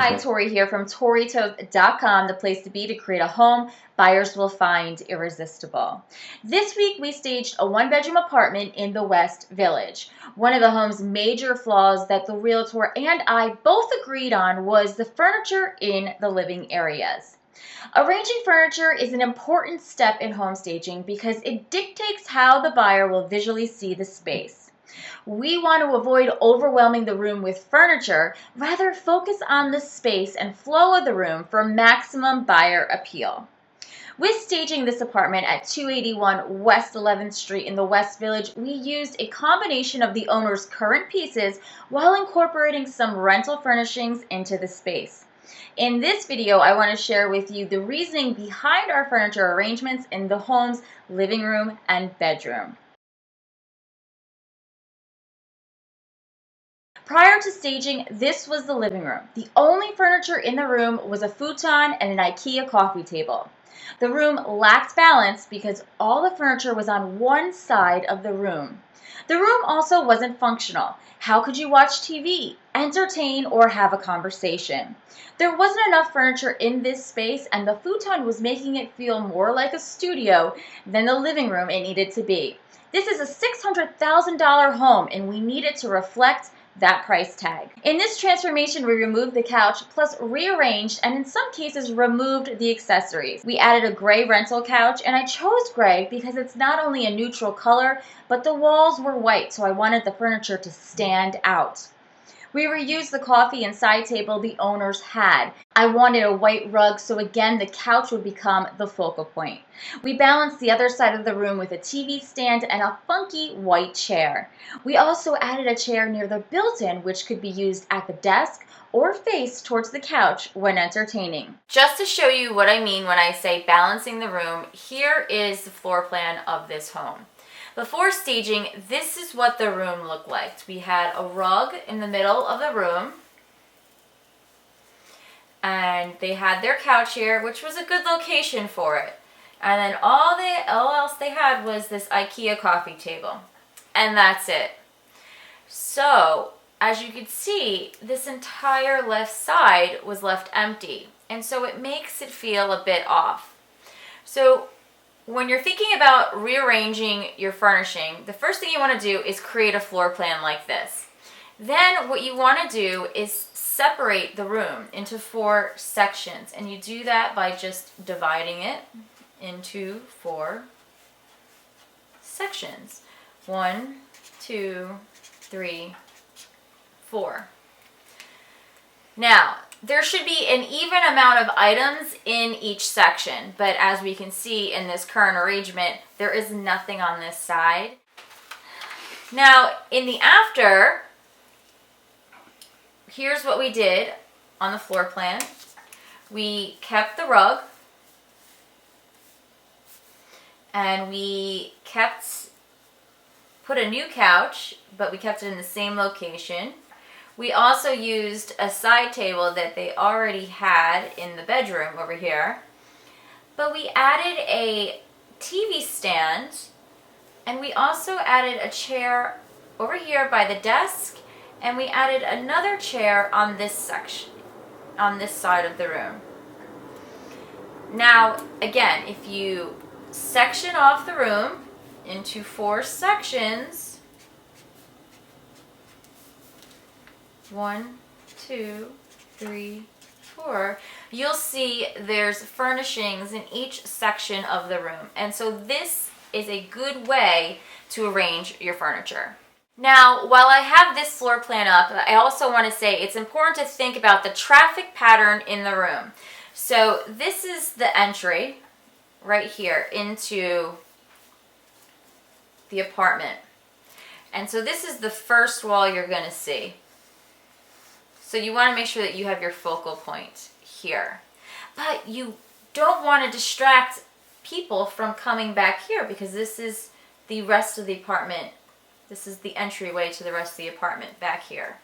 Hi, Tori here from ToriToth.com, the place to be to create a home buyers will find irresistible. This week we staged a one-bedroom apartment in the West Village. One of the home's major flaws that the realtor and I both agreed on was the furniture in the living areas. Arranging furniture is an important step in home staging because it dictates how the buyer will visually see the space. We want to avoid overwhelming the room with furniture, rather focus on the space and flow of the room for maximum buyer appeal. With staging this apartment at 281 West 11th Street in the West Village, we used a combination of the owner's current pieces while incorporating some rental furnishings into the space. In this video, I want to share with you the reasoning behind our furniture arrangements in the home's living room and bedroom. Prior to staging, this was the living room. The only furniture in the room was a futon and an IKEA coffee table. The room lacked balance because all the furniture was on one side of the room. The room also wasn't functional. How could you watch TV, entertain, or have a conversation? There wasn't enough furniture in this space, and the futon was making it feel more like a studio than the living room it needed to be. This is a $600,000 home, and we needed to reflect that price tag. In this transformation, we removed the couch, plus rearranged and in some cases removed the accessories. We added a gray rental couch, and I chose gray because it's not only a neutral color, but the walls were white, so I wanted the furniture to stand out. We reused the coffee and side table the owners had. I wanted a white rug, so again the couch would become the focal point. We balanced the other side of the room with a TV stand and a funky white chair. We also added a chair near the built-in, which could be used at the desk or face towards the couch when entertaining. Just to show you what I mean when I say balancing the room, here is the floor plan of this home. Before staging, this is what the room looked like. We had a rug in the middle of the room, and they had their couch here, which was a good location for it. And then all else they had was this IKEA coffee table, and that's it. So, as you can see, this entire left side was left empty, and so it makes it feel a bit off. So, when you're thinking about rearranging your furnishing, the first thing you want to do is create a floor plan like this. Then what you want to do is separate the room into 4 sections, and you do that by just dividing it into 4 sections. 1, 2, 3, 4. Now, there should be an even amount of items in each section, but as we can see in this current arrangement, there is nothing on this side. Now, in the after, here's what we did on the floor plan. We kept the rug, and we put a new couch, but we kept it in the same location. We also used a side table that they already had in the bedroom over here. But we added a TV stand, and we also added a chair over here by the desk, and we added another chair on this section, on this side of the room. Now, again, if you section off the room into 4 sections, 1, 2, 3, 4, you'll see there's furnishings in each section of the room. And so this is a good way to arrange your furniture. Now, while I have this floor plan up, I also want to say it's important to think about the traffic pattern in the room. So this is the entry right here into the apartment. And so this is the first wall you're going to see. So you want to make sure that you have your focal point here. But you don't want to distract people from coming back here because this is the rest of the apartment. This is the entryway to the rest of the apartment back here.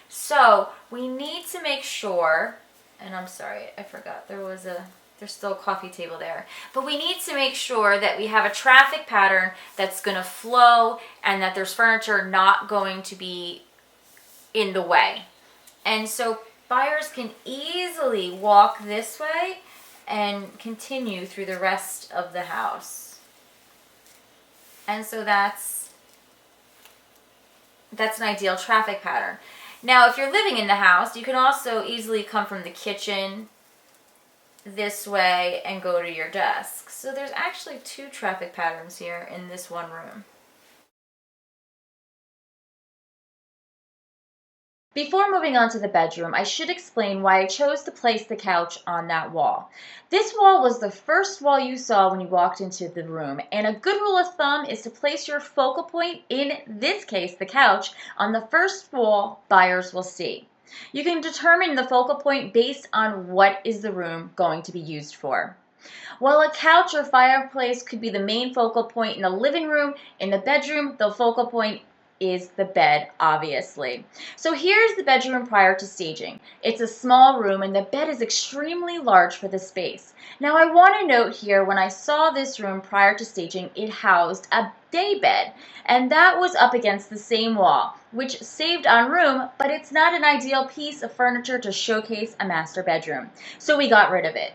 So we need to make sure, and I'm sorry, I forgot, there's still a coffee table there. But we need to make sure that we have a traffic pattern that's going to flow and that there's furniture not going to be in the way. And so buyers can easily walk this way and continue through the rest of the house. And so that's an ideal traffic pattern. Now, if you're living in the house, you can also easily come from the kitchen this way and go to your desk. So there's actually 2 traffic patterns here in this one room. Before moving on to the bedroom, I should explain why I chose to place the couch on that wall. This wall was the first wall you saw when you walked into the room, and a good rule of thumb is to place your focal point, in this case the couch, on the first wall buyers will see. You can determine the focal point based on what is the room going to be used for. While a couch or fireplace could be the main focal point in the living room, in the bedroom, the focal point is the bed, obviously. So here's the bedroom prior to staging. It's a small room and the bed is extremely large for the space. Now I want to note here, when I saw this room prior to staging, it housed a day bed, and that was up against the same wall, which saved on room, but it's not an ideal piece of furniture to showcase a master bedroom. So we got rid of it.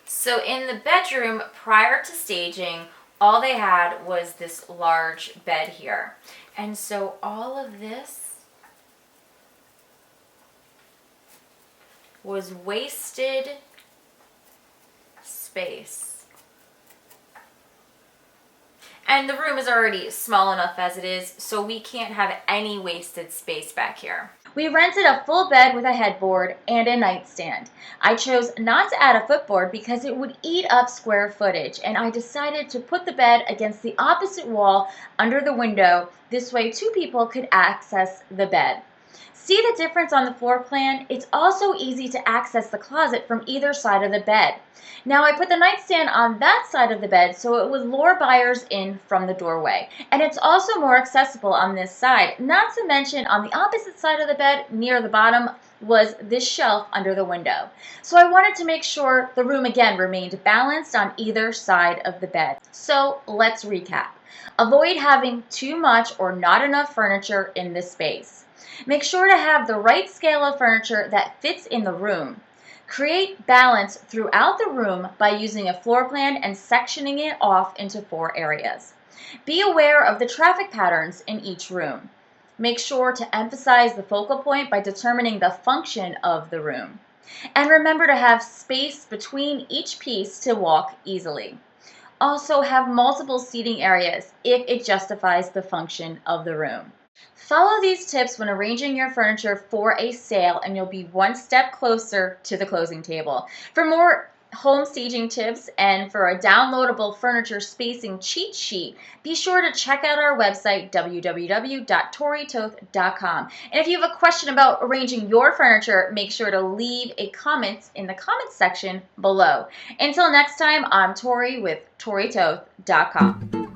So in the bedroom prior to staging, all they had was this large bed here. And so all of this was wasted space. And the room is already small enough as it is, so we can't have any wasted space back here. We rented a full bed with a headboard and a nightstand. I chose not to add a footboard because it would eat up square footage, and I decided to put the bed against the opposite wall under the window. This way 2 people could access the bed. See the difference on the floor plan? It's also easy to access the closet from either side of the bed. Now I put the nightstand on that side of the bed so it would lure buyers in from the doorway. And it's also more accessible on this side. Not to mention, on the opposite side of the bed, near the bottom, was this shelf under the window. So I wanted to make sure the room again remained balanced on either side of the bed. So let's recap. Avoid having too much or not enough furniture in the space. Make sure to have the right scale of furniture that fits in the room. Create balance throughout the room by using a floor plan and sectioning it off into 4 areas. Be aware of the traffic patterns in each room. Make sure to emphasize the focal point by determining the function of the room. And remember to have space between each piece to walk easily. Also have multiple seating areas if it justifies the function of the room. Follow these tips when arranging your furniture for a sale and you'll be one step closer to the closing table. For more home staging tips and for a downloadable furniture spacing cheat sheet, be sure to check out our website, www.toritoth.com. And if you have a question about arranging your furniture, make sure to leave a comment in the comments section below. Until next time, I'm Tori with toritoth.com.